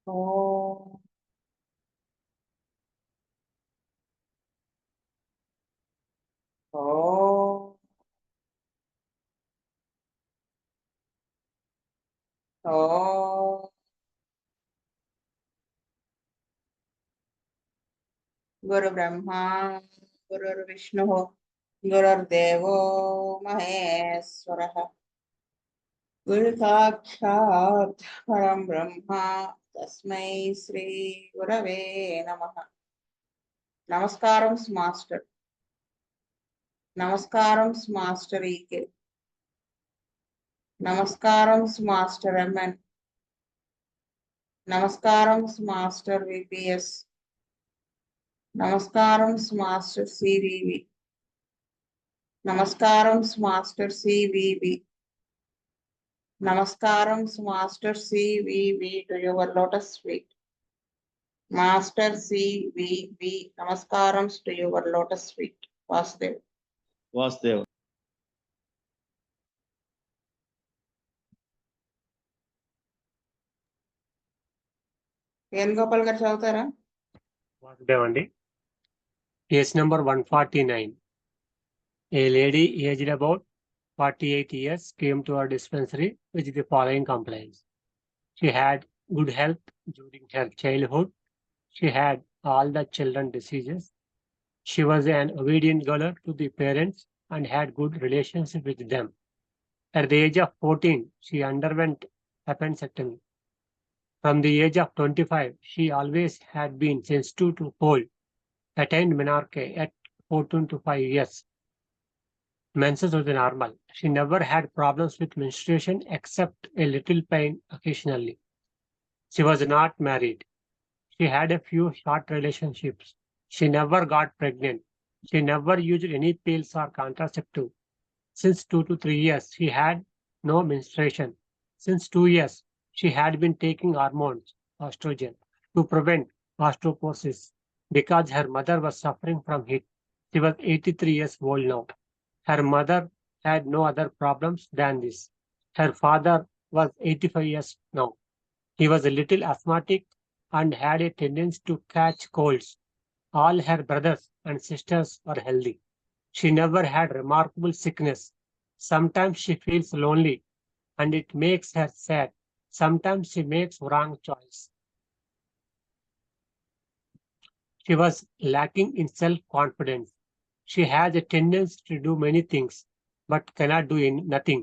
ఓం ఓం ఓం గురు బ్రహ్మ గురుర్విష్ణు గురుర్దేవో మహేశ్వర గురు సాక్షాత్ పరం బ్రహ్మ తస్మై శ్రీ గురవే నమః. నమస్కారం మాస్టర్. నమస్కారం మాస్టర్ ఈకే. నమస్కారం మాస్టర్ ఎంఎన్. నమస్కారం మాస్టర్ విపిఎస్. నమస్కారం మాస్టర్ సివివి. నమస్కారం మాస్టర్ సివివి. నమస్కారం master CVV to your lotus feet. Master CVV నమస్కారం to your lotus feet. Vasudev. Vasudev. Venugopal గారు చదువుతారా? వాసుదేవ్ అండి. Case number 149. A lady aged about 48 years came to our dispensary with the following complaints. She had good health during her childhood. She had all the children diseases. She was an obedient girl to the parents and had good relationship with them. At the age of 14, she underwent appendectomy. From the age of 25, she always had been sensitive to cold, attained menarche at 14 to 5 years. Menses was normal. She never had problems with menstruation except a little pain occasionally. She was not married. She had a few short relationships. She never got pregnant. She never used any pills or contraceptive. Since 2 to 3 years, she had no menstruation. Since 2 years, she had been taking hormones, estrogen, to prevent osteoporosis because her mother was suffering from it. She was 83 years old now. Her mother had no other problems than this. Her father was 85 years now. He was a little asthmatic and had a tendency to catch colds. All her brothers and sisters were healthy. She never had remarkable sickness. Sometimes she feels lonely and it makes her sad. Sometimes she makes wrong choice. She was lacking in self-confidence. She has a tendency to do many things, but cannot do nothing.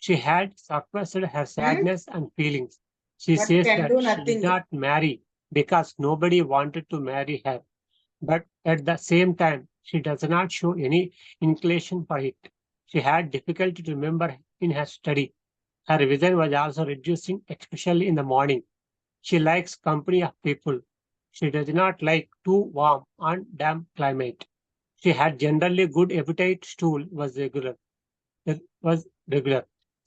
She had suppressed her sadness and feelings. She But says can that do she nothing. did not marry because nobody wanted to marry her. But at the same time, she does not show any inclination for it. She had difficulty to remember in her study. Her vision was also reducing, especially in the morning. She likes company of people. She does not like too warm and damp climate. She had generally good appetite. Stool was regular.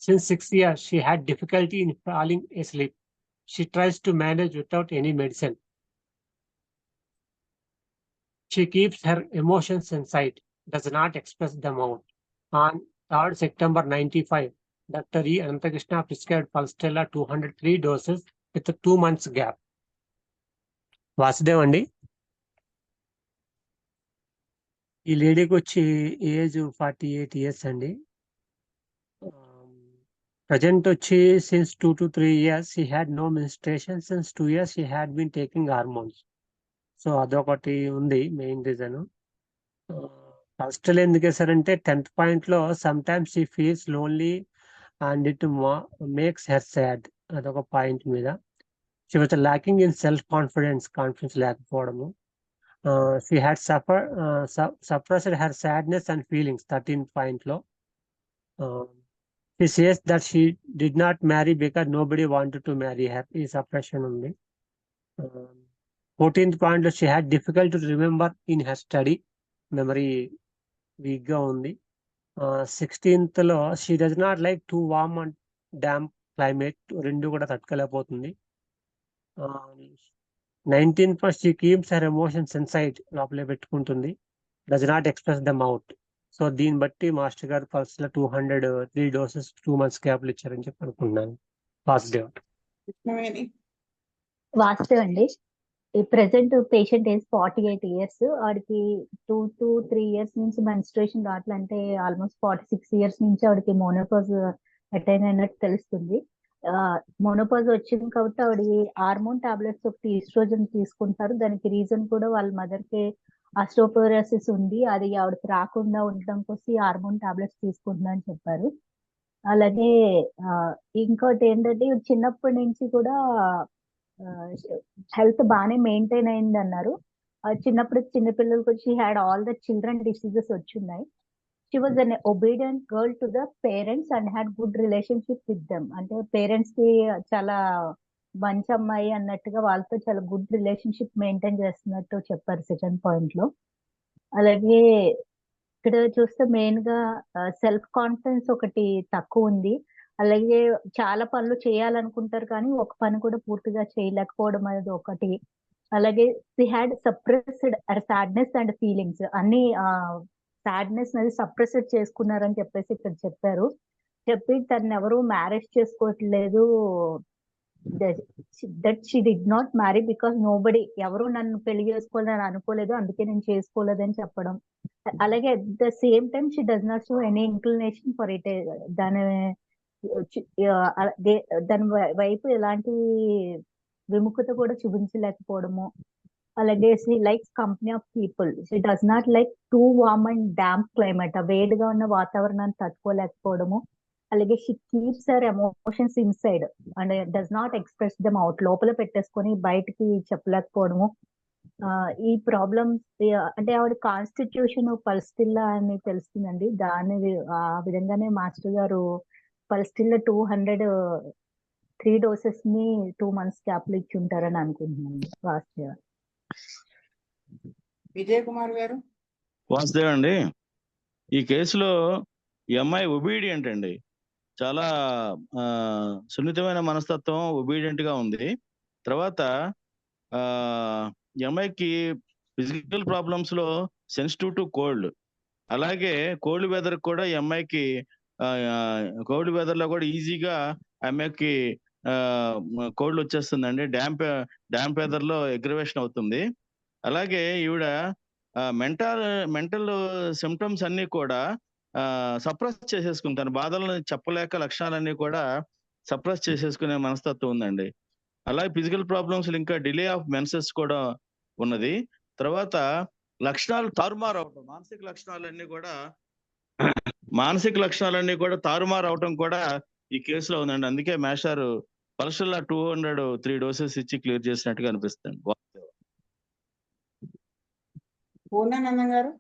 Since 6 years, she had difficulty in falling asleep. She tries to manage without any medicine. She keeps her emotions inside, does not express them out. On 3rd September 95, Dr. E. Anantakrishna prescribed Pulstella 203 doses with a 2 months gap. Vasudev అండి. ఈ లేడీకి వచ్చి age 48 years అండి. Present వచ్చి since 2 to 3 years she had no menstruation. Since 2 years she had been taking hormones. So అదొకటి ఉంది main reason. First ఎందుకు వేసారంటే 10th పాయింట్లో some times she feels lonely and it makes her sad. అదొక point మీద. She was lacking in self confidence లేకపోవడము. She had suppressed her sadness and feelings, 13th point లో. She says that she did not marry because nobody wanted to marry her. ఈ suppression ఉంది. 14th point లో she had difficulty to remember in her study. Memory week గా ఉంది. 16th లో she does not like too warm and damp climate. రెండు కూడా తట్టుకోలేకపోతుంది. 19th first she keeps her emotions inside, లోపలే పెట్టుకుంటుంది, does not express them out. So దీన్ని బట్టి master గారు ఫస్ట్ 203 doses 2 months గ్యాప్లు ఇచ్చారని చెప్పి అనుకుంటున్నాను. వాసుదేవ్. కృష్ణవేణి. వాస్తవ్ అండి. ఈ ప్రెసెంట్ పేషెంట్ ఏజ్ 48 ఇయర్స్. ఆవిడకి 2 to 3 ఇయర్స్ నుంచి మెన్స్ట్రుయేషన్ రావట్లంటే ఆల్మోస్ట్ 46 ఇయర్స్ నుంచి ఆవిడకి మోనోపాజ్ అటైన్ అయినట్టు తెలుస్తుంది. మోనోపాజ్ వచ్చింది కాబట్టి ఆవిడ హార్మోన్ టాబ్లెట్స్ ఒకటి ఈస్ట్రోజన్ తీసుకుంటారు. దానికి రీజన్ కూడా వాళ్ళ మదర్‌కి ఆస్టియోపోరోసిస్ ఉంది. అది ఆవిడకి రాకుండా ఉండడం కోసం ఈ హార్మోన్ టాబ్లెట్స్ తీసుకుంటున్నా అని చెప్పారు. అలాగే ఇంకోటి ఏంటంటే చిన్నప్పటి నుంచి కూడా హెల్త్ బానే మెయింటైన్ అయిందన్నారు. చిన్నప్పుడు చిన్న పిల్లలకి she had all the children diseases వచ్చున్నాయి. She was un obedient girl to the parents and had good relationship with them. అంటే పేరెంట్స్‌కి చాలా మంచి అమ్మాయి అన్నట్టుగా వాళ్ళతో చాలా గుడ్ రిలేషన్‌షిప్ మెయింటైన్ చేస్తున్నట్టు చెప్పారు సెకండ్ పాయింట్‌లో. అలాగే ఇక్కడ చూస్తే మెయిన్‌గా సెల్ఫ్ కాన్ఫిడెన్స్ ఒకటి తక్కువుంది. అలాగే చాలా పనులు చేయాలనుకుంటారు కానీ, ఒక పని కూడా పూర్తిగా చేయలేకపోవడం అనేది ఒకటి. అలాగే she had suppressed sadness and feelings అన్నీ సాడ్‌నెస్ అనేది సప్రెస్డ్ చేసుకున్నారని చెప్పేసి ఇక్కడ చెప్పారు. చెప్పి తనెవరు మ్యారేజ్ చేసుకోవట్లేదు. That she did not marry because nobody ఎవరు నన్ను పెళ్లి చేసుకోవాలని అనుకోలేదు. అందుకే నేను చేసుకోలేదని చెప్పడం. అలాగే at the same time she does not show any inclination for it. దాని దాని వైపు ఎలాంటి విముఖత కూడా చూపించలేకపోవడము. అలాగే she likes company of people. She does not like too warm and damp climate. వేడిగా ఉన్న వాతావరణాన్ని తట్టుకోలేకపోవడము. అలాగే she keeps her emotions inside and does not express them out. లోపల పెట్టేసుకొని బయటికి చెప్పలేకపోవడము. ఈ ప్రాబ్లమ్స్ అంటే ఆవిడ కాన్స్టిట్యూషన్ పల్స్టిల్లా అని తెలుస్తుందండి. ఆ విధంగానే మాస్టర్ గారు పల్స్టిల్లా 203 డోసెస్ ని 2 months గ్యాప్ లో ఇచ్చి ఉంటారని అనుకుంటున్నాను. వాస్తవ విజయ్ కుమార్ గారు. వాసుదేవ్ అండి, ఈ కేసులో ఈ అమ్మాయి ఒబీడియంట్ అండి. చాలా సున్నితమైన మనస్తత్వం, ఒబీడియంట్ గా ఉంది. తర్వాత ఈ అమ్మాయికి ఫిజికల్ ప్రాబ్లమ్స్ లో సెన్సిటివ్ టు కోల్డ్. అలాగే కోల్డ్ వెదర్ కూడా ఈ అమ్మాయికి కోల్డ్ వెదర్ లో కూడా ఈజీగా అమ్మాయికి కోల్డ్ వచ్చేస్తుందండి. డ్యాంప్ వెదర్ లో అగ్రివేషన్ అవుతుంది. అలాగే ఈవిడ మెంటల్ సిమ్టమ్స్ అన్ని కూడా సప్రెస్ చేసేసుకుని తన బాధలను చెప్పలేక లక్షణాలన్నీ కూడా సప్రెస్ చేసేసుకునే మనస్తత్వం ఉందండి. అలాగే ఫిజికల్ ప్రాబ్లమ్స్ ఇంకా డిలే ఆఫ్ మెన్సెస్ కూడా ఉన్నది. తర్వాత లక్షణాలు తారుమారు అవటం, మానసిక లక్షణాలన్నీ కూడా తారుమారు అవటం కూడా ఈ కేసులో ఉందండి. అందుకే మేషారు పల్స్టిల్లా 203 డోసెస్ ఇచ్చి క్లియర్ చేసినట్టుగా అనిపిస్తుంది. పూర్ణానందం గారు.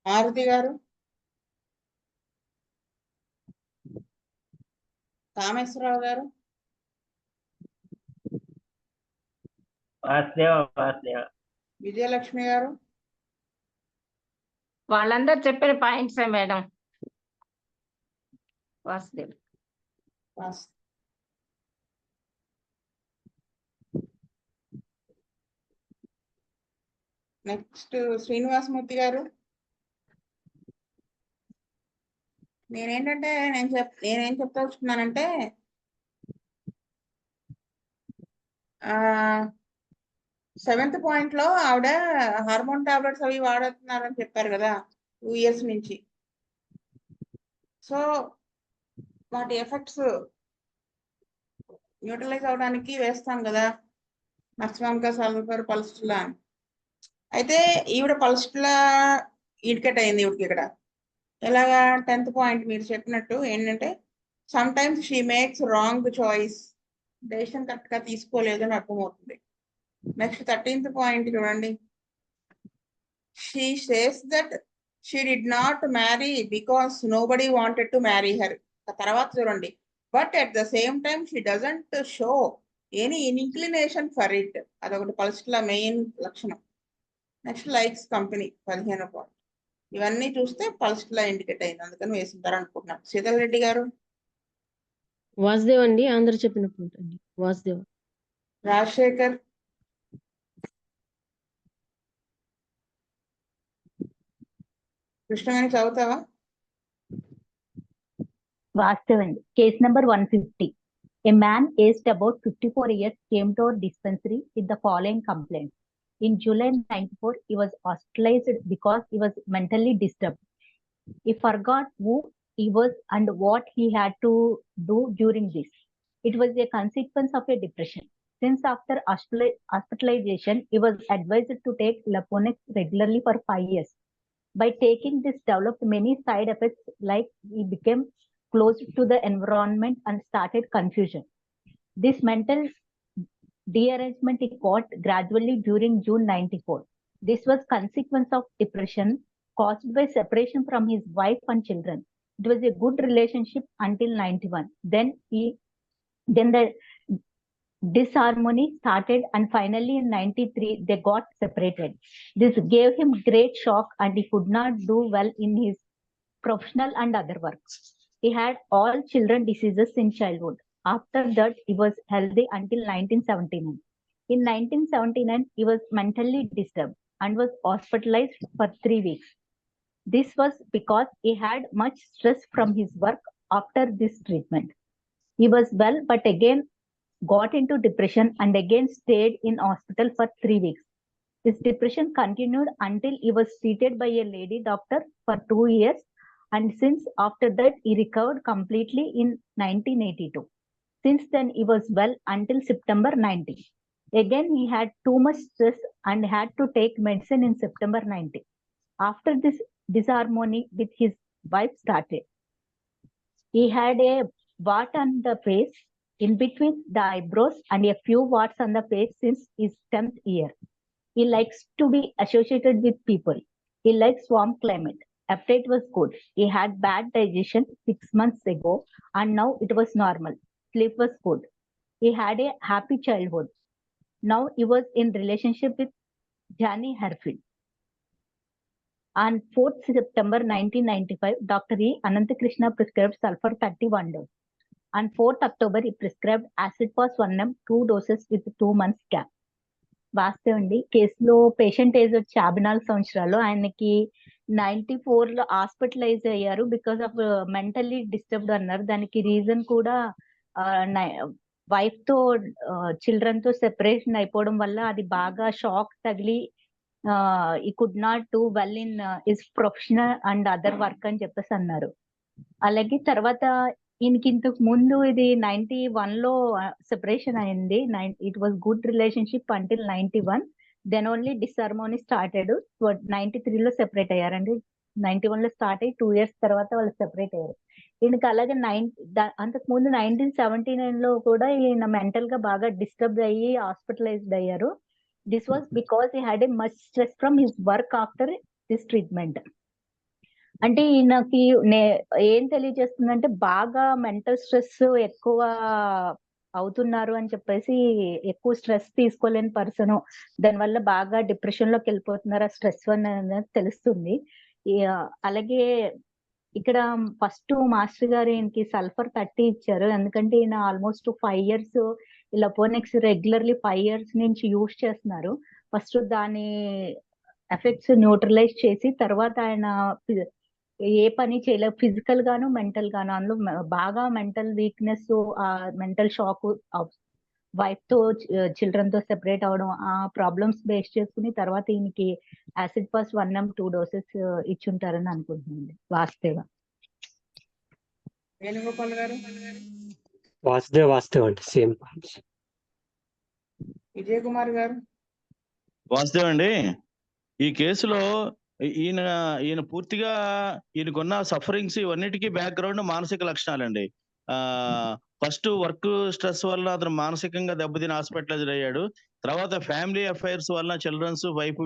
మారుతి గారు. కామేశ్వరరావు గారు. విజయలక్ష్మి గారు. వాళ్ళందరూ చెప్పిన points madam. Vasudev. Next Srinivasamurthy గారు. నేనేం చెప్తాచుకున్నానంటే సెవెంత్ పాయింట్ లో ఆవిడ హార్మోన్ టాబ్లెట్స్ అవి వాడుతున్నారని చెప్పారు కదా 2 years నుంచి. సో వాటి ఎఫెక్ట్స్ న్యూట్రలైజ్ అవడానికి వేస్తాం కదా నర్స్వాంక సల్ఫర్ పల్స్టిల్లా. అయితే ఈవిడ పల్స్టిల్లా ఇండికేట్ అయింది ఈవిడికి ఇక్కడ. ఎలాగా 10th పాయింట్ మీరు చెప్పినట్టు ఏంటంటే some times she makes wrong choice. Decision correct గా తీసుకోలేదు అని అర్థమవుతుంది. నెక్స్ట్ 13th పాయింట్ చూడండి. She says that she did not marry because nobody wanted to marry her. తర్వాత చూడండి, but at the same time she doesn't show any inclination for it. అదొకటి pulsatilla main లక్షణం. Next likes company 15వ point. ఇవన్నీ చూస్తే pulsatilla indicate అయింది, అందుకని వేసింటారు అనుకుంటున్నాను. శీతల్ రెడ్డి గారు. వాసుదేవ్ అండి, అందరు చెప్పినప్పుడు ఉంటుంది. వాసుదేవ్. రాజశేఖర్, కృష్ణవేణి చదువుతావా? వాస్తవండి. Case number 150. A man aged about 54 years came to our dispensary with the following complaints. In July 94, he was hospitalized because he was mentally disturbed. He forgot who he was and what he had to do during this. It was a consequence of a depression. Since after hospitalization, he was advised to take Laponex regularly for 5 years. By taking this, developed many side effects, like he became close to the environment and started confusion. This mental dearrangement he got gradually during June 94. This was consequence of depression caused by separation from his wife and children. It was a good relationship until 91. Then the disharmony started, and finally in 93 they got separated. This gave him great shock and he could not do well in his professional and other work. He had all children diseases in childhood. After that, he was healthy until 1979. In 1979, he was mentally disturbed and was hospitalized for 3 weeks. This was because he had much stress from his work after this treatment. He was well, but again got into depression and again stayed in hospital for 3 weeks. This depression continued until he was treated by a lady doctor for 2 years. And since after that, he recovered completely in 1982. Since then, he was well until September 90. Again, he had too much stress and had to take medicine in September 90. After this disharmony with his wife started, he had a wart on the face, in between the eyebrows, and a few warts on the face since his 10th year. He likes to be associated with people. He likes warm climate. Appetite was good. He had bad digestion 6 months ago, and now it was normal. Sleep was good. He had a happy childhood. Now he was in relationship with Jani Herfield. On 4th September 1995, Dr. E. Anantakrishna prescribed sulfur 31 dose. On 4th October, he prescribed acid pass 1M 2 doses with 2 months gap. వాస్తవండి, కేసులో patient age వచ్చి 54 సంవత్సరాలు. ఆయనకి 94 లో hospitalise అయ్యారు because of mentally disturbed అన్నారు. దానికి reason కూడా wife తో చిల్డ్రన్ తో సెపరేషన్ అయిపోవడం వల్ల అది బాగా షాక్ తగిలి ఈ could not do well in is professional and other work అని చెప్పేసి అన్నారు. అలాగే తర్వాత ఈయనకి ఇంతకు ముందు ఇది 91 లో సెపరేషన్ అయింది. It was good relationship until 91. Then only disharmony started. 93 లో సెపరేట్ అయ్యారండి. 91 లో స్టార్ట్ అయ్యి 2 years తర్వాత వాళ్ళు సెపరేట్ అయ్యారు. ఈయనకి అలాగే అంతకు ముందు 1979 లో కూడా ఈయన మెంటల్ గా బాగా డిస్టర్బ్ అయ్యి హాస్పిటలైజ్డ్ అయ్యారు. This was because he had a much stress from his work after this treatment. అంటే ఈయనకి ఏం తెలియజేస్తుందంటే బాగా మెంటల్ స్ట్రెస్ ఎక్కువ అవుతున్నారు అని చెప్పేసి, ఎక్కువ స్ట్రెస్ తీసుకోలేని పర్సన్, దానివల్ల బాగా డిప్రెషన్ లోకి వెళ్ళిపోతున్నారు. ఆ స్ట్రెస్ అనేది తెలుస్తుంది. అలాగే ఇక్కడ ఫస్ట్ మాస్టర్ గారు ఈయనకి సల్ఫర్ 30 ఇచ్చారు. ఎందుకంటే ఈయన ఆల్మోస్ట్ 5 years లపోనెక్స్ రెగ్యులర్లీ 5 years నుంచి యూజ్ చేస్తున్నారు. ఫస్ట్ దాని ఎఫెక్ట్స్ న్యూట్రలైజ్ చేసి తర్వాత ఆయన ఏ పని చేయలేదు, ఫిజికల్ గాను మెంటల్ గాను. అందులో బాగా mental weakness, mental shock, wife తో చిల్డ్రన్ తో సెపరేట్ అవడం, ఆ ప్రాబ్లమ్స్ బేస్ చేసుకుని తర్వాత ఈయనకి యాసిడ్ పాస్ 1M 2 doses ఇచ్చుంటారని అనుకుంటున్నాను. వాస్తవ వేణుగోపాల్ గారు, వాసుదేవ్ అండి, సేమ్ పాయింట్స్. విజయ్ కుమార్ గారు. వాస్తవం అండి, ఈ కేసులో ఈయన పూర్తిగా ఈయనకున్న సఫరింగ్స్ ఇవన్నిటికీ బ్యాక్గ్రౌండ్ మానసిక లక్షణాలండి. ఫస్ట్ వర్క్ స్ట్రెస్ వల్ల అతను మానసికంగా దెబ్బతిని హాస్పిటలైజ్డ్ అయ్యాడు. తర్వాత ఫ్యామిలీ అఫైర్స్ వల్ల చిల్డ్రన్స్ వైఫ్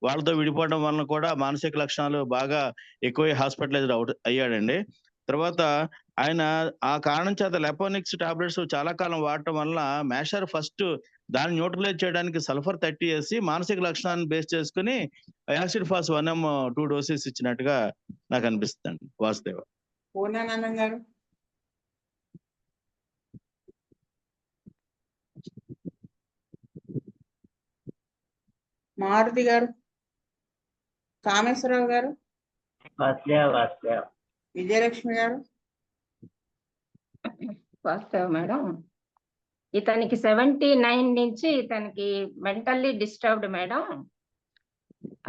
వాళ్ళతో విడిపోవడం వలన కూడా మానసిక లక్షణాలు బాగా ఎక్కువ హాస్పిటలైజ్డ్ అయ్యాడండి. తర్వాత ఆయన ఆ కారణం చేత లెపోనిక్స్ టాబ్లెట్స్ చాలా కాలం వాడటం వల్ల మేషర్ ఫస్ట్ దాన్ని న్యూట్రలైజ్ చేయడానికి సల్ఫర్ 30 వేసి మానసిక లక్షణాన్ని బేస్ చేసుకుని యాసిడ్ ఫాస్ 1M 2 doses ఇచ్చినట్టుగా నాకు అనిపిస్తుంది. వాసుదేవ. పూర్ణానందం గారు. మారుతి గారు, కామేశ్వరరావు గారు, విజయలక్ష్మి గారు. వాస్తవం మేడం. ఇతనికి 79 నుంచి ఇతనికి మెంటల్లీ డిస్టర్బ్డ్ మేడం.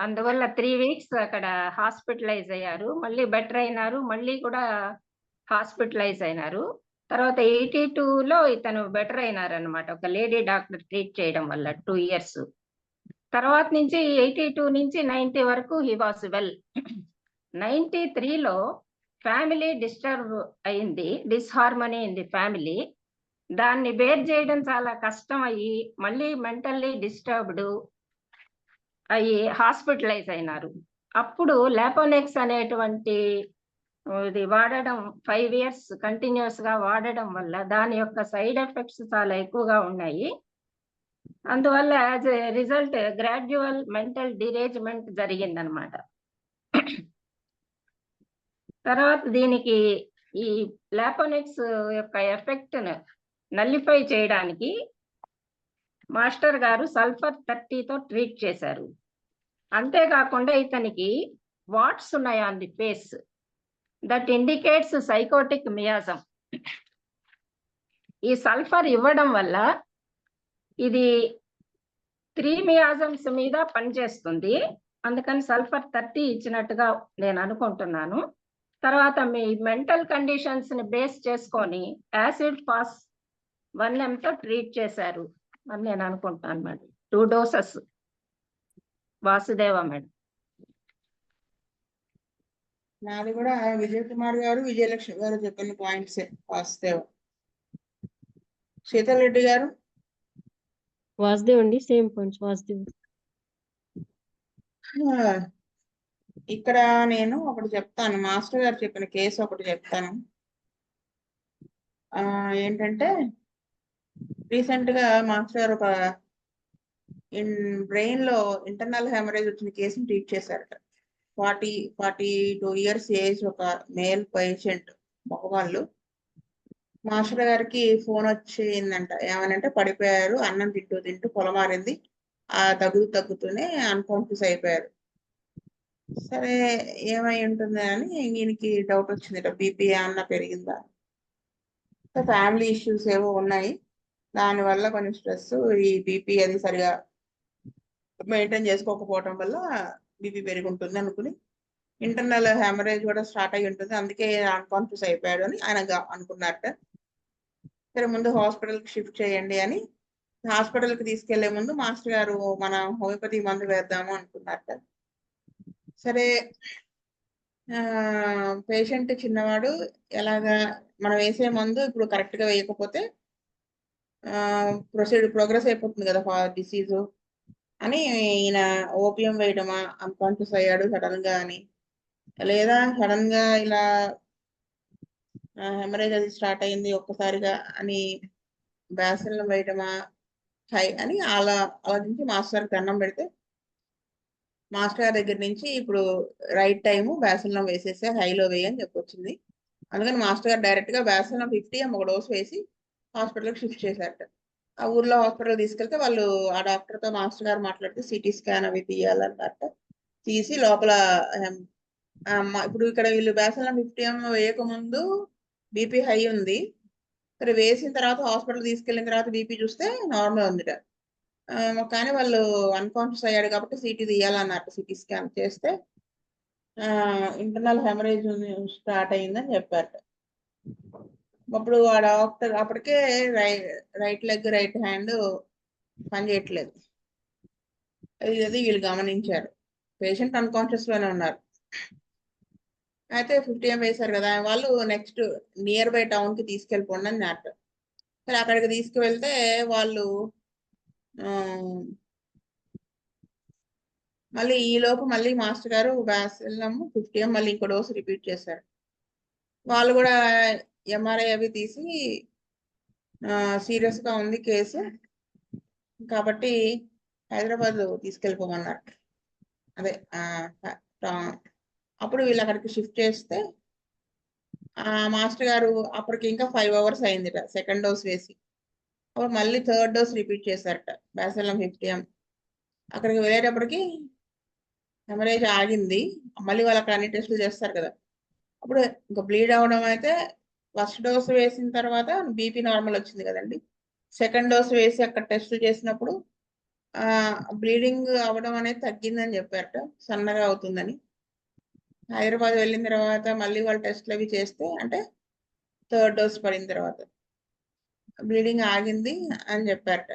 అందువల్ల 3 వీక్స్ అక్కడ హాస్పిటలైజ్ అయ్యారు. మళ్ళీ బెటర్ అయినారు, మళ్ళీ కూడా హాస్పిటలైజ్ అయినారు. తర్వాత 82లో ఇతను బెటర్ అయినారు అనమాట. ఒక లేడీ డాక్టర్ ట్రీట్ చేయడం వల్ల 2 years. తర్వాత నుంచి 82 నుంచి 90 వరకు హీ వాస్ వెల్. 93లో ఫ్యామిలీ డిస్టర్బ్ అయింది, డిస్హార్మనీ ఇన్ ది ఫ్యామిలీ. దాన్ని బేర్ చేయడం చాలా కష్టం అయ్యి మళ్ళీ మెంటల్లీ డిస్టర్బ్డ్ అయ్యి హాస్పిటలైజ్ అయినారు. అప్పుడు లాపోనెక్స్ అనేటువంటి ఇది వాడడం 5 years కంటిన్యూస్ గా వాడడం వల్ల దాని యొక్క సైడ్ ఎఫెక్ట్స్ చాలా ఎక్కువగా ఉన్నాయి. అందువల్ల as a result gradual mental derangement జరిగిందనమాట. తర్వాత దీనికి ఈ లాపోనెక్స్ యొక్క ఎఫెక్ట్ నల్లిఫై చేయడానికి మాస్టర్ గారు సల్ఫర్ 30తో ట్రీట్ చేశారు. అంతేకాకుండా ఇతనికి వాట్స్ ఉన్నాయి on the face, that indicates psychotic miasm. ఈ సల్ఫర్ ఇవ్వడం వల్ల ఇది 3 మియాజమ్స్ మీద పనిచేస్తుంది. అందుకని సల్ఫర్ 30 ఇచ్చినట్టుగా నేను అనుకుంటున్నాను. తర్వాత మీ మెంటల్ కండిషన్స్ ని బేస్ చేసుకొని యాసిడ్ ఫాస్ 1mతో ట్రీట్ చేశారు అని నేను అనుకుంటున్నాను మేడం. 2 doses. వాసుదేవ మేడం. నాది కూడా విజయ్ కుమార్ గారు, విజయలక్ష్మి గారు చెప్పిన పాయింట్స్. వాస్తవ శీతల్ రెడ్డి గారు. వాసుదేవ్ అండి, సేమ్ పాయింట్స్ వాసుదేవ్. ఇక్కడ నేను ఒకటి చెప్తాను, మాస్టర్ గారు చెప్పిన కేసు ఒకటి చెప్తాను. ఏంటంటే రీసెంట్ గా మాస్టర్ గారు ఒక బ్రెయిన్ లో ఇంటర్నల్ హెమరేజ్ వచ్చిన కేసుని ట్రీట్ చేశారట. 42 years ఏజ్ ఒక మేల్ పేషెంట్, మగవాళ్ళు. మాస్టర్ గారికి ఫోన్ వచ్చిందంట. ఏమనంటే పడిపోయారు, అన్నం తింటూ పొలమారింది, ఆ తగ్గుతూనే అన్కాన్షియస్ అయిపోయారు. సరే ఏమై ఉంటుంది అని ఈయనకి డౌట్ వచ్చిందట, బీపీ ఏమన్నా పెరిగిందా, ఫ్యామిలీ ఇష్యూస్ ఏవో ఉన్నాయి, దానివల్ల కొంచెం స్ట్రెస్, ఈ బీపీ అది సరిగా మెయింటైన్ చేసుకోకపోవటం వల్ల బీపీ పెరిగి ఉంటుంది అనుకుని ఇంటర్నల్ హెమరేజ్ కూడా స్టార్ట్ అయ్యి ఉంటుంది, అందుకే అన్కాన్షియస్ అయిపోయాడు అని ఆయన అనుకున్నారట. సరే ముందు హాస్పిటల్కి షిఫ్ట్ చేయండి అని హాస్పిటల్కి తీసుకెళ్లే ముందు మాస్టర్ గారు మన హోమియోపతి మందు వేద్దాము అనుకున్నారట. సరే పేషెంట్ చిన్నవాడు, ఎలాగా మనం వేసే మందు ఇప్పుడు కరెక్ట్ గా వేయకపోతే ప్రోగ్రెస్ అయిపోతుంది కదా డిసీజు అని ఈయన ఓపియం వేయడమా, అన్కాన్షియస్ అయ్యాడు సడన్ గా అని, లేదా సడన్ గా ఇలా హెమరేజ్ అది స్టార్ట్ అయింది ఒక్కసారిగా అని బ్యాసిల్లం వేయడమా హై అని అలా ఆలోచించి మాస్టర్ దండం పెడితే మాస్టర్ గారి దగ్గర నుంచి ఇప్పుడు రైట్ టైము బ్యాసిల్లం వేసేస్తే హైలో వేయని చెప్పొచ్చింది. అందుకని మాస్టర్ గారు డైరెక్ట్ గా బ్యాసిల్లం 50 ఒక డోస్ వేసి హాస్పిటల్కి షిఫ్ట్ చేశారట. ఆ ఊర్లో హాస్పిటల్ తీసుకెళ్తే వాళ్ళు ఆ డాక్టర్తో మాస్టర్ గారు మాట్లాడితే సిటీ స్కాన్ అవి తీయాలన్నట్ట. తీసి లోపల ఇప్పుడు ఇక్కడ వీళ్ళు బ్యాసిల్లం 50 వేయకముందు బీపీ హై ఉంది, సరే వేసిన తర్వాత హాస్పిటల్ తీసుకెళ్ళిన తర్వాత బీపీ చూస్తే నార్మల్ ఉందిట. కానీ వాళ్ళు అన్కాన్షియస్ అయ్యాడు కాబట్టి సిటీ తీయాలన్నట్టు. సిటీ స్కాన్ చేస్తే ఇంటర్నల్ హెమరేజ్ స్టార్ట్ అయిందని చెప్పారట. అప్పుడు ఆ డాక్టర్ అప్పటికే రైట్ లెగ్ రైట్ హ్యాండ్ పని చేయట్లేదు, అది వీళ్ళు గమనించారు. పేషెంట్ అన్కాన్షియస్ లోనే ఉన్నారు. అయితే 50 వేశారు కదా, వాళ్ళు నెక్స్ట్ నియర్ బై టౌన్ కి తీసుకెళ్ళిపోండి అని అన్నారు. సరే అక్కడికి తీసుకువెళ్తే వాళ్ళు మళ్ళీ ఈలోపు మళ్ళీ మాస్టర్ గారు బ్యాసిల్లం 50 మళ్ళీ ఇంకో డోసు రిపీట్ చేశారు. వాళ్ళు కూడా ఎంఆర్ఐ అవి తీసి సీరియస్ గా ఉంది కేసు కాబట్టి హైదరాబాద్ తీసుకెళ్ళిపోమన్నారు. అదే అప్పుడు వీళ్ళు అక్కడికి షిఫ్ట్ చేస్తే మాస్టర్ గారు అప్పటికి ఇంకా 5 hours అయిందిట సెకండ్ డోస్ వేసి. అప్పుడు మళ్ళీ థర్డ్ డోస్ రిపీట్ చేశారట బ్యాసిల్లం 50. అక్కడికి వెళ్ళేటప్పటికి హెమరేజ్ ఆగింది. మళ్ళీ వాళ్ళు అక్కడ అన్ని టెస్టులు చేస్తారు కదా, అప్పుడు ఇంకా బ్లీడ్ అవడం అయితే ఫస్ట్ డోస్ వేసిన తర్వాత బీపీ నార్మల్ వచ్చింది కదండి. సెకండ్ డోస్ వేసి అక్కడ టెస్టులు చేసినప్పుడు బ్లీడింగ్ అవ్వడం అనేది తగ్గిందని చెప్పారట, సన్నగా అవుతుందని. హైదరాబాద్ వెళ్ళిన తర్వాత మళ్ళీ వాళ్ళు టెస్ట్లు అవి చేస్తే అంటే థర్డ్ డోస్ పడిన తర్వాత బ్లీడింగ్ ఆగింది అని చెప్పారట.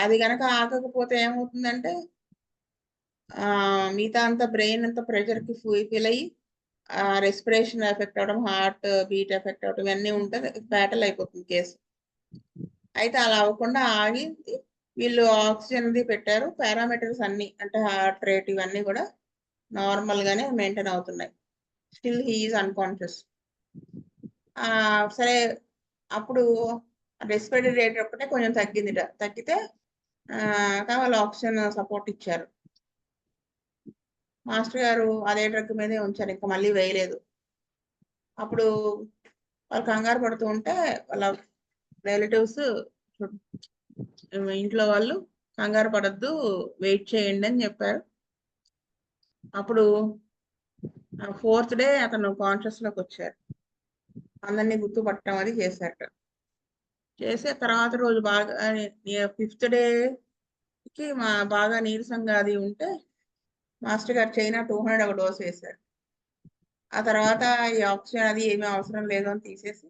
అది కనుక ఆగకపోతే ఏమవుతుందంటే మిగతా అంతా బ్రెయిన్ అంతా ప్రెషర్కి ఫీల్ అయ్యి రెస్పిరేషన్ ఎఫెక్ట్ అవడం, హార్ట్ బీట్ ఎఫెక్ట్ అవడం ఇవన్నీ ఉంటుంది, బ్యాటల్ అయిపోతుంది కేసు. అయితే అలా అవ్వకుండా ఆగి వీళ్ళు ఆక్సిజన్ పెట్టారు. పారామీటర్స్ అన్ని అంటే హార్ట్ రేట్ ఇవన్నీ కూడా నార్మల్ గానే మెయింటైన్ అవుతున్నాయి. Still he is unconscious. సరే అప్పుడు రెస్పిరేటరీ రేట్ ఒక్కటే కొంచెం తగ్గిందిట. తగ్గితే వాళ్ళు ఆక్సిజన్ సపోర్ట్ ఇచ్చారు. మాస్టర్ గారు అదే డ్రగ్ మీదే ఉంచారు, ఇంకా మళ్ళీ వేయలేదు. అప్పుడు వాళ్ళు కంగారు పడుతూ ఉంటే వాళ్ళ రిలేటివ్స్ ఇంట్లో వాళ్ళు కంగారు పడద్దు, వెయిట్ చేయండి అని చెప్పారు. అప్పుడు 4th డే అతను కాన్షియస్ లోకి వచ్చారు. అందరినీ గుర్తుపట్టడం అది చేశారట. చేసే తర్వాత రోజు బాగా 5th డేకి బాగా నీరసంగా అది ఉంటే మాస్టర్ గారు చైనా 200 ఒక డోస్ వేశారు. ఆ తర్వాత ఈ ఆక్సిజన్ అది ఏమీ అవసరం లేదు అని తీసేసి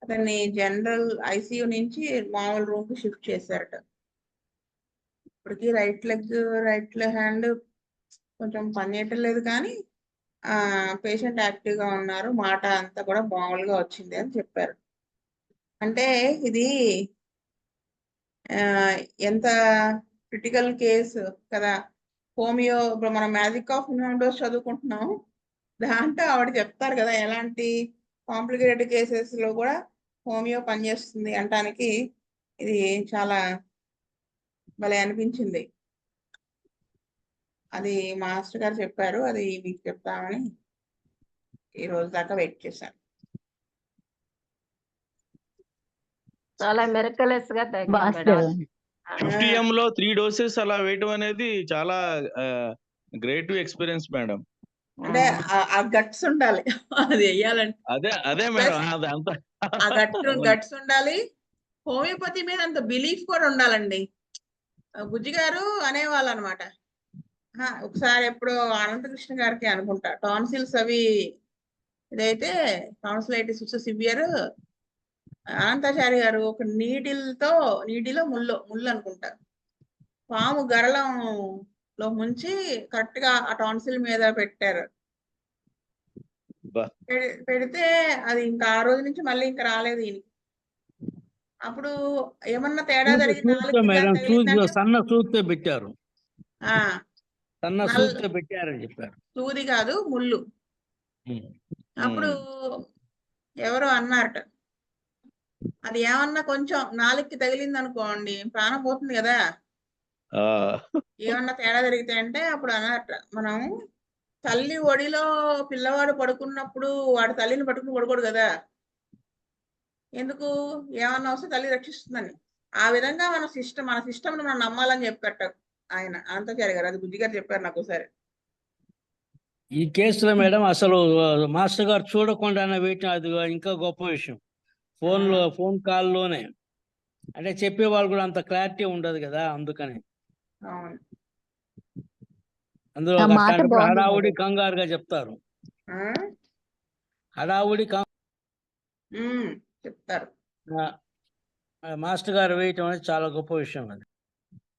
అతన్ని జనరల్ ఐసీయూ నుంచి మామూలు రూమ్ కి షిఫ్ట్ చేశారట. ఇప్పటికి రైట్ హ్యాండ్ కొంచెం పనిచేయటం లేదు, కానీ పేషెంట్ యాక్టివ్ గా ఉన్నారు, మాట అంతా కూడా మామూలుగా వచ్చింది అని చెప్పారు. అంటే ఇది ఎంత క్రిటికల్ కేసు కదా. హోమియో ఇప్పుడు మనం మ్యాజిక్ ఆఫ్ డోస్ చదువుకుంటున్నాం, దాంట్లో ఆవిడ చెప్తారు కదా ఎలాంటి కాంప్లికేటెడ్ కేసెస్ లో కూడా హోమియో పనిచేస్తుంది అంటానికి ఇది చాలా భలే అనిపించింది. అది మాస్టర్ గారు చెప్పారు, అది మీకు చెప్తామని ఈ రోజు దాకా వెయిట్ చేశాను. చాలా మెరకలెస్ గా తగ్గింది వాస్తవం. మేడం. 50M లో 3 doses అలా వేయటం అనేది చాలా గ్రేట్ ఎక్స్పీరియన్స్ మేడం. అంటే ఆ గట్స్ ఉండాలి అది వెయ్యాలంటే. అదే మేడం, అది అంత ఆ గట్స్ ఉండాలి. హోమియోపతి మీద అంత బిలీఫ్ కూడా ఉండాలండి. బుజ్జి గారు అనేవాళ్ళు అనమాట. ఒకసారి ఎప్పుడో అనంతకృష్ణ గారికి అనుకుంటా టాన్సిల్స్ అవి ఇదైతే టాన్సిలైటిస్ సివియర్, అనంతాచారి గారు ఒక నీటిలో ముళ్ళు అనుకుంటా పాము గరళంలో ముంచి కరెక్ట్ గా ఆ టాన్సిల్ మీద పెట్టారు. పెడితే అది ఇంకా ఆ రోజు నుంచి మళ్ళీ ఇంకా రాలేదు ఈయనకి. అప్పుడు ఏమన్నా తేడా జరిగింది, సన్న సూత్తో పెట్టారు, సన్న నల్ల సూత్తో పెట్టారని చెప్పారు. సూది కాదు ముళ్ళు. అప్పుడు ఎవరో అన్నారట, అది ఏమన్నా కొంచెం నాలుగుకి తగిలింది అనుకోండి ప్రాణం పోతుంది కదా, ఏమన్నా తేడా జరిగితే అంటే అప్పుడు అన్నారట, మనం తల్లి ఒడిలో పిల్లవాడు పడుకున్నప్పుడు వాడు తల్లిని పట్టుకుని పడుకోడు కదా, ఎందుకు ఏమన్నా వస్తే తల్లి రక్షిస్తుందని. ఆ విధంగా మన సిస్టమ్ మనం నమ్మాలని చెప్పారట ఆయన అనంతాచారి గారు. అది బుజ్జి గారు చెప్పారు నాకు ఒకసారి. ఈ కేసులో మేడం అసలు మాస్టర్ గారు చూడకుండానే వేయటం అది ఇంకా గొప్ప విషయం. ఫోన్ కాల్లోనే అంటే చెప్పేవాళ్ళు కూడా అంత క్లారిటీ ఉండదు కదా, అందుకని అందులో హడావుడి కంగారుగా చెప్తారు, హడావుడి చెప్తారు. మాస్టర్ గారు వేయటం అనేది చాలా గొప్ప విషయం. అది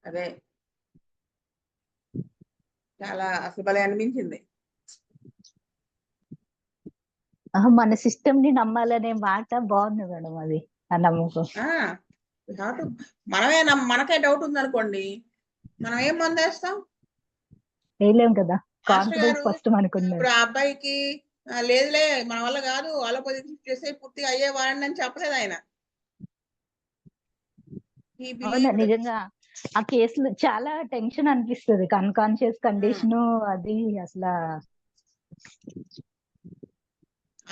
అదే చాలా అసలు భలే అనిపించింది. మన సిస్టమ్ ని నమ్మాలనే మాట బాగుంది మేడం, అది ఆ నమ్మకం. మనకే డౌట్ ఉంది అనుకోండి, మనం ఏం మందేస్తాం, వేయలేం కదా. కాన్ఫిడెన్స్ ఫస్ట్ మనకున్నది. ఇప్పుడు ఆ అబ్బాయికి లేదులే మన వల్ల కాదు, అలోపతి చేసే పూర్తిగా అయ్యేవాడిని అని చెప్పలేదు ఆయన. నిజంగా ఆ కేసులు చాలా టెన్షన్ అనిపిస్తుంది, అన్కాన్షియస్ కండిషన్ అది అసలు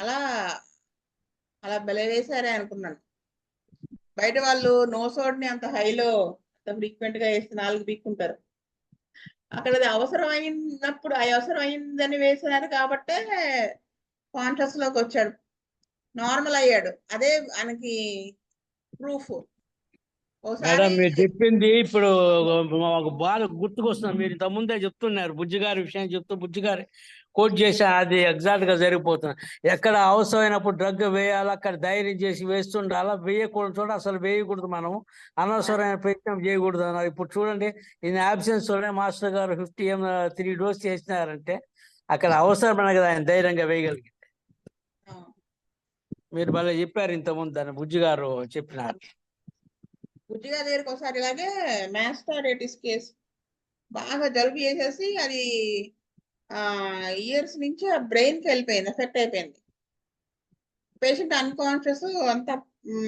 అలా బెల వేసారే అనుకున్నాను. బయట వాళ్ళు నోసోడ్ని అంత హైలో ఫ్రీక్వెంట్ గా వేస్తే 4 పీక్కుంటారు. అక్కడ అది అవసరం అయినప్పుడు అవసరం అయిందని వేసినారు కాబట్టే కాన్షియస్ లోకి వచ్చాడు, నార్మల్ అయ్యాడు. అదే ఆయనకి ప్రూఫ్. మేడం ఒకసారి మీరు చెప్పింది ఇప్పుడు మాకు బాగా గుర్తుకొస్తుంది. మీరు ఇంత ముందే చెప్తున్నారు బుజ్జి గారి విషయం చెప్తూ బుజ్జి గారి కోట్ చేసి అది ఎగ్జాక్ట్ గా జరిగిపోతుంది. ఎక్కడ అవసరమైనప్పుడు డ్రగ్ వేయాలా అక్కడ ధైర్యం చేసి వేస్తుండాలా, వేయకూడదు చోట అసలు వేయకూడదు, మనం అనవసరమైన ప్రయత్నం చేయకూడదు అన్నారు. ఇప్పుడు చూడండి ఈయన absence లోనే మాస్టర్ గారు 50 3 డోస్ చేసినారంటే అక్కడ అవసరమైన కదా ఆయన ధైర్యంగా వేయగలిగింది. మీరు భలే చెప్పారు ఇంతకుముందు దాన్ని బుజ్జి గారు చెప్పినారు. బుజ్జిగా దగ్గరికి ఒకసారి ఇలాగే మ్యాస్టారైటిస్ కేసు బాగా జలుబు చేసేసి అది ఇయర్స్ నుంచి ఆ బ్రెయిన్ కి వెళ్ళిపోయింది, ఎఫెక్ట్ అయిపోయింది. పేషెంట్ అన్కాన్షియస్ అంతా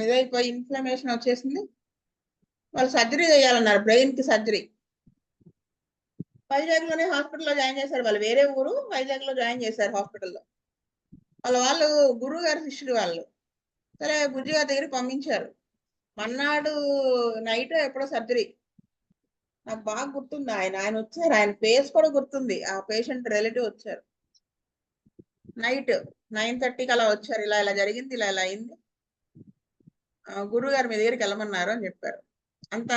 ఇదైపోయి ఇన్ఫ్లమేషన్ వచ్చేసింది. వాళ్ళు సర్జరీ చేయాలన్నారు, బ్రెయిన్ కి సర్జరీ. వైజాగ్ లోనే హాస్పిటల్లో జాయిన్ చేశారు. వాళ్ళు వేరే ఊరు, వైజాగ్ లో జాయిన్ చేశారు హాస్పిటల్లో. వాళ్ళు గురువు గారి శిష్యులు వాళ్ళు. సరే బుజ్జి గారి దగ్గరికి పంపించారు. మన్నాడు నైట్ ఎప్పుడో సర్జరీ. నాకు బాగా గుర్తుంది, ఆయన వచ్చారు, ఆయన ఫేస్ కూడా గుర్తుంది. ఆ పేషెంట్ రిలేటివ్ వచ్చారు నైట్ 9:30కి అలా వచ్చారు. ఇలా ఇలా జరిగింది, ఇలా ఇలా అయింది, గురువు గారు మీ దగ్గరికి వెళ్ళమన్నారు అని చెప్పారు. అంత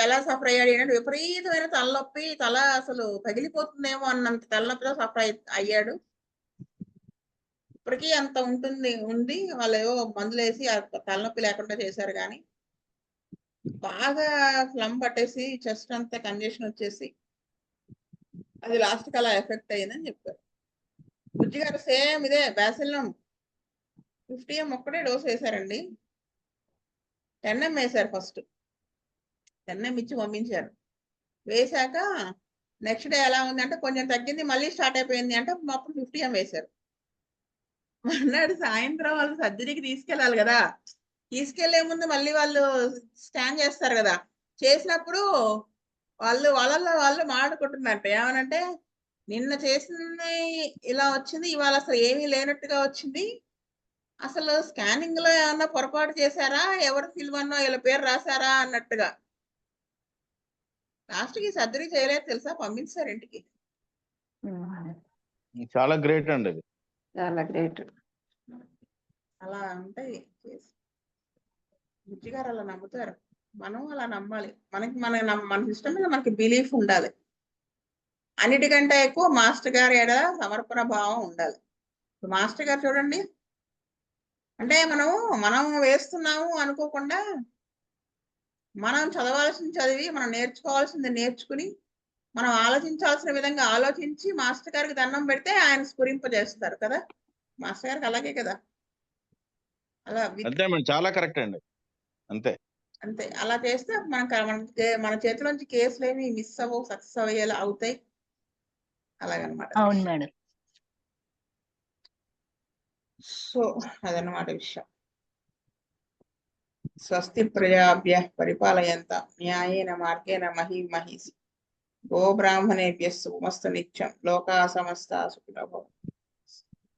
ఎలా సఫర్ అయ్యాడు అంటే విపరీతమైన తలనొప్పి, తల అసలు పగిలిపోతుందేమో అన్నంత తలనొప్పితో సఫర్ అయ్యాడు. ఇప్పటికీ అంత ఉంది. వాళ్ళు ఏవో మందులు వేసి ఆ తలనొప్పి లేకుండా చేశారు. కానీ బాగా ఫ్లమ్ పట్టేసి చెస్ట్ అంతా కంజెషన్ వచ్చేసి అది లాస్ట్ కి అలా ఎఫెక్ట్ అయ్యిందని చెప్పారు. బుజ్జి గారు సేమ్ ఇదే బ్యాసిల్లం 50 ఒక్కటే డోస్ వేశారండి. 10 వేశారు. ఫస్ట్ 10 ఇచ్చి పంపించారు. వేశాక నెక్స్ట్ డే ఎలా ఉంది అంటే కొంచెం తగ్గింది, మళ్ళీ స్టార్ట్ అయిపోయింది అంటే అప్పుడు 50 వేశారు. అన్నాడు సాయంత్రం వాళ్ళు సర్జరీకి తీసుకెళ్ళాలి కదా, తీసుకెళ్లే ముందు మళ్ళీ వాళ్ళు స్కాన్ చేస్తారు కదా, చేసినప్పుడు వాళ్ళు మాట్లాడుకుంటున్నట్టు ఏమనంటే నిన్న చేసింది ఇలా వచ్చింది, ఇవాళ అసలు ఏమీ లేనట్టుగా వచ్చింది, అసలు స్కానింగ్ లో ఏమన్నా పొరపాటు చేశారా, ఎవరు ఫిల్వన్నో వీళ్ళ పేరు రాశారా అన్నట్టుగా. లాస్ట్ కి సర్జరీ చేయలేదు తెలుసా, పంపించారు ఇంటికి. చాలా గ్రేట్ అండి అది. చాలా గ్రేట్. అలా ఉంటాయి కేసు. బుజ్జి గారు అలా నమ్ముతారు, మనం అలా నమ్మాలి. మన సిస్టమ్ మీద మనకి బిలీఫ్ ఉండాలి. అన్నిటికంటే ఎక్కువ మాస్టర్ గారి ఎడల సమర్పణ భావం ఉండాలి. మాస్టర్ గారు చూడండి, అంటే మనం వేస్తున్నాము అనుకోకుండా మనం చదవాల్సింది చదివి, మనం నేర్చుకోవాల్సింది నేర్చుకుని, మనం ఆలోచించాల్సిన విధంగా ఆలోచించి మాస్టర్ గారికి దండం పెడితే ఆయన స్ఫురింపజేస్తారు కదా. మాస్టర్ గారికి అలాగే కదా. అలా అంతే మేడం, చాలా కరెక్ట్ అండి. అంతే అలా చేస్తే మన చేతిలోంచి కేసులు ఏమి మిస్ అవ్వవు, సక్సెస్ అయ్యేలా అవుతాయి. అలాగనమాట. అవును మేడం. సో అదనమాట విషయం. స్వస్తి ప్రజాభ్య పరిపాలయంత న్యాయేన మార్గేణ మహీమహీసి గో బ్రాహ్మణేభ్య శుభమస్తు నిత్యం. లోకా సమస్తా సుఖినో భవంతు.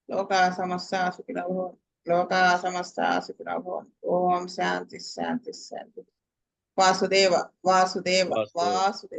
లోకా సమస్తా సుఖినో భవంతు. లోకా సమస్తా సుఖినో భవంతు. ఓం శాంతి శాంతి శాంతి. వాసుదేవ వాసుదేవ వాసుదేవ.